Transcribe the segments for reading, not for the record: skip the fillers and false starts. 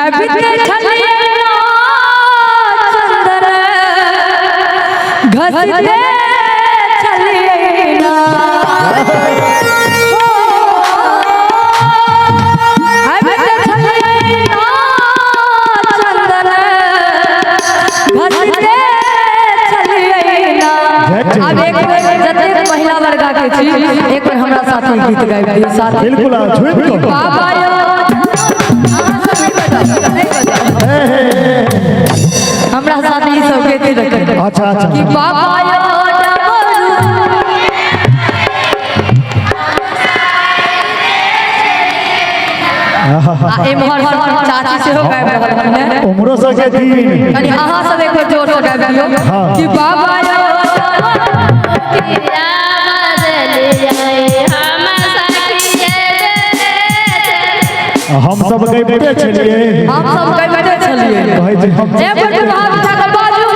अभी छलिए चंदन घसते छलिए ना अब एक जते महिला वर्गा के छी एक बार हमरा साथ गीत गाबि दियौ साथ बिल्कुल बाबा यो हमरा साथ ई सब गीत रखे अच्छा अच्छा कि बाबा यो एमहर चाची से हो गाबि रहल है उमरो से के दिन कनी अहाँ सब एक बार जोर से गाबि दियौ कि बाबा यो हम सब गइबते छलिए हम सब गइबते छलिए कहै छै हम ए बड़ भाव उठा के बाजू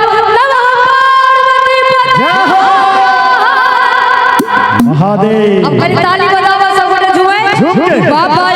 महादेव अब कनी ताली बजावा सब गोटे झूमे बाबा